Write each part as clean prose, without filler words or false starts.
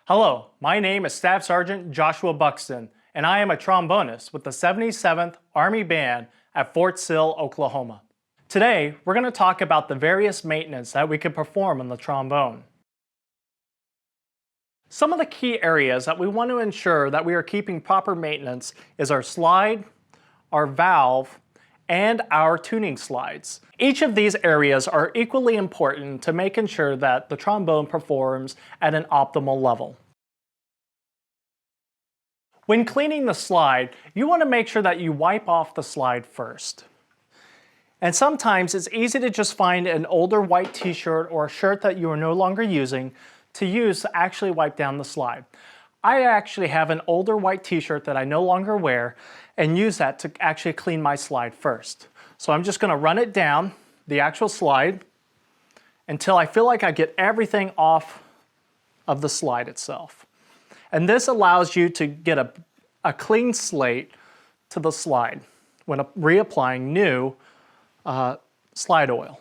Hello, my name is Staff Sergeant Joshua Buxton, and I am a trombonist with the 77th Army Band at Fort Sill, Oklahoma. Today, we're going to talk about the various maintenance that we can perform on the trombone. Some of the key areas that we want to ensure that we are keeping proper maintenance is our slide, our valve, and our tuning slides. Each of these areas are equally important to making sure that the trombone performs at an optimal level. When cleaning the slide, you want to make sure that you wipe off the slide first. And sometimes it's easy to just find an older white t-shirt or a shirt that you are no longer using to actually wipe down the slide. I actually have an older white t-shirt that I no longer wear and use that to actually clean my slide first. So I'm just going to run it down the actual slide until I feel like I get everything off of the slide itself. And this allows you to get a clean slate to the slide when reapplying new slide oil.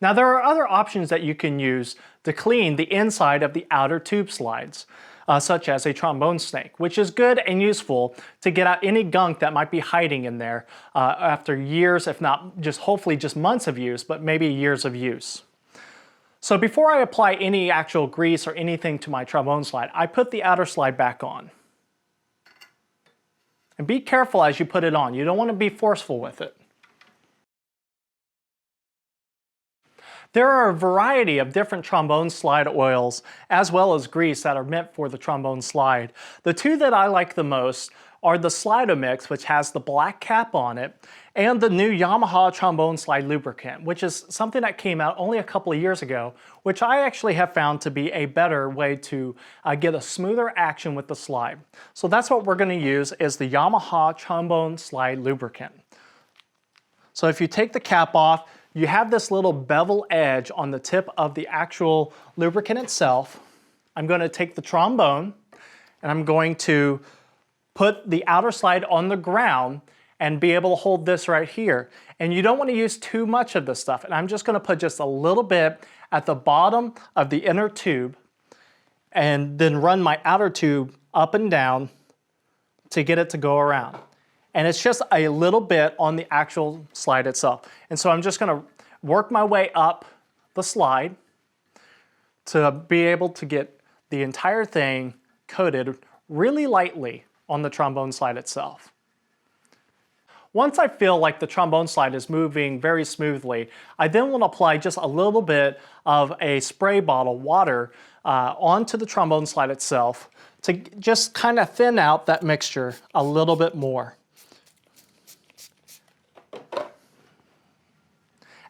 Now there are other options that you can use to clean the inside of the outer tube slides, such as a trombone snake, which is good and useful to get out any gunk that might be hiding in there after years, if not hopefully just months of use, but maybe years of use. So before I apply any actual grease or anything to my trombone slide, I put the outer slide back on. And be careful as you put it on. You don't want to be forceful with it. There are a variety of different trombone slide oils as well as grease that are meant for the trombone slide. The two that I like the most are the Slido-Mix, which has the black cap on it, and the new Yamaha trombone slide lubricant, which is something that came out only a couple of years ago, which I actually have found to be a better way to get a smoother action with the slide. So that's what we're going to use is the Yamaha trombone slide lubricant. So if you take the cap off, you have this little bevel edge on the tip of the actual lubricant itself. I'm going to take the trombone and I'm going to put the outer slide on the ground and be able to hold this right here. And you don't want to use too much of this stuff. And I'm just going to put just a little bit at the bottom of the inner tube and then run my outer tube up and down to get it to go around. And it's just a little bit on the actual slide itself. And so I'm just going to work my way up the slide to be able to get the entire thing coated really lightly on the trombone slide itself. Once I feel like the trombone slide is moving very smoothly, I then will apply just a little bit of a spray bottle water onto the trombone slide itself to just kind of thin out that mixture a little bit more.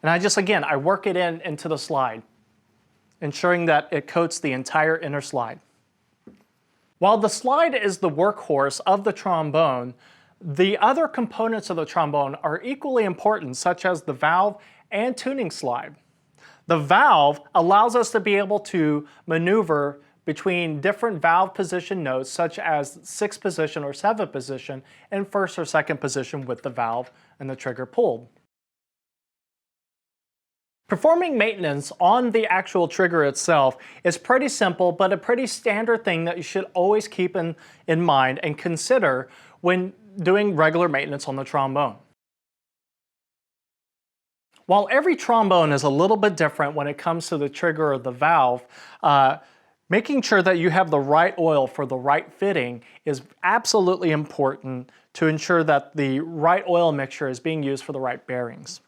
And I work it into the slide, ensuring that it coats the entire inner slide. While the slide is the workhorse of the trombone, the other components of the trombone are equally important, such as the valve and tuning slide. The valve allows us to be able to maneuver between different valve position notes, such as 6th position or 7th position, and 1st or 2nd position with the valve and the trigger pulled. Performing maintenance on the actual trigger itself is pretty simple, but a pretty standard thing that you should always keep in mind and consider when doing regular maintenance on the trombone. While every trombone is a little bit different when it comes to the trigger or the valve, making sure that you have the right oil for the right fitting is absolutely important to ensure that the right oil mixture is being used for the right bearings.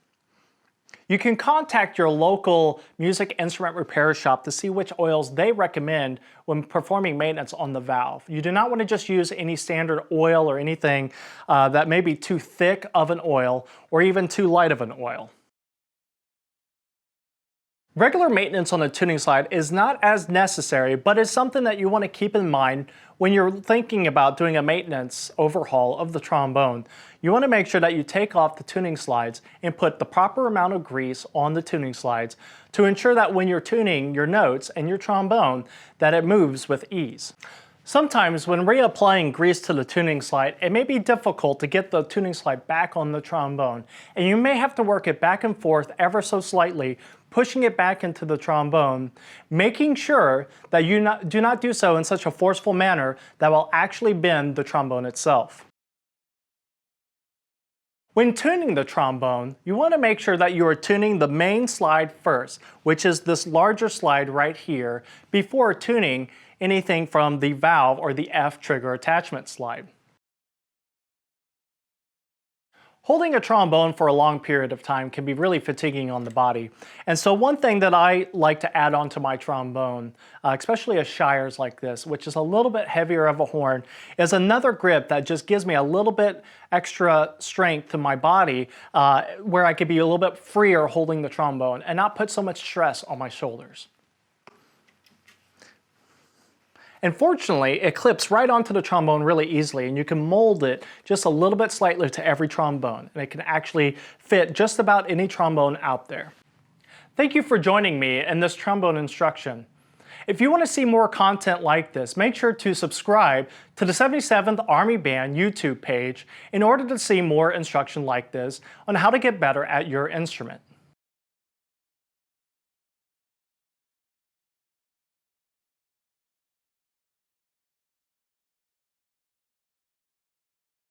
You can contact your local music instrument repair shop to see which oils they recommend when performing maintenance on the valve. You do not want to just use any standard oil or anything that may be too thick of an oil or even too light of an oil. Regular maintenance on the tuning slide is not as necessary, but is something that you want to keep in mind when you're thinking about doing a maintenance overhaul of the trombone. You want to make sure that you take off the tuning slides and put the proper amount of grease on the tuning slides to ensure that when you're tuning your notes and your trombone, that it moves with ease. Sometimes when reapplying grease to the tuning slide, it may be difficult to get the tuning slide back on the trombone, and you may have to work it back and forth ever so slightly pushing it back into the trombone, making sure that you do not do so in such a forceful manner that will actually bend the trombone itself. When tuning the trombone, you want to make sure that you are tuning the main slide first, which is this larger slide right here, before tuning anything from the valve or the F trigger attachment slide. Holding a trombone for a long period of time can be really fatiguing on the body. And so one thing that I like to add onto my trombone, especially a Shire's like this, which is a little bit heavier of a horn, is another grip that just gives me a little bit extra strength to my body, where I could be a little bit freer holding the trombone and not put so much stress on my shoulders. And fortunately, it clips right onto the trombone really easily, and you can mold it just a little bit slightly to every trombone, and it can actually fit just about any trombone out there. Thank you for joining me in this trombone instruction. If you want to see more content like this, make sure to subscribe to the 77th Army Band YouTube page in order to see more instruction like this on how to get better at your instrument.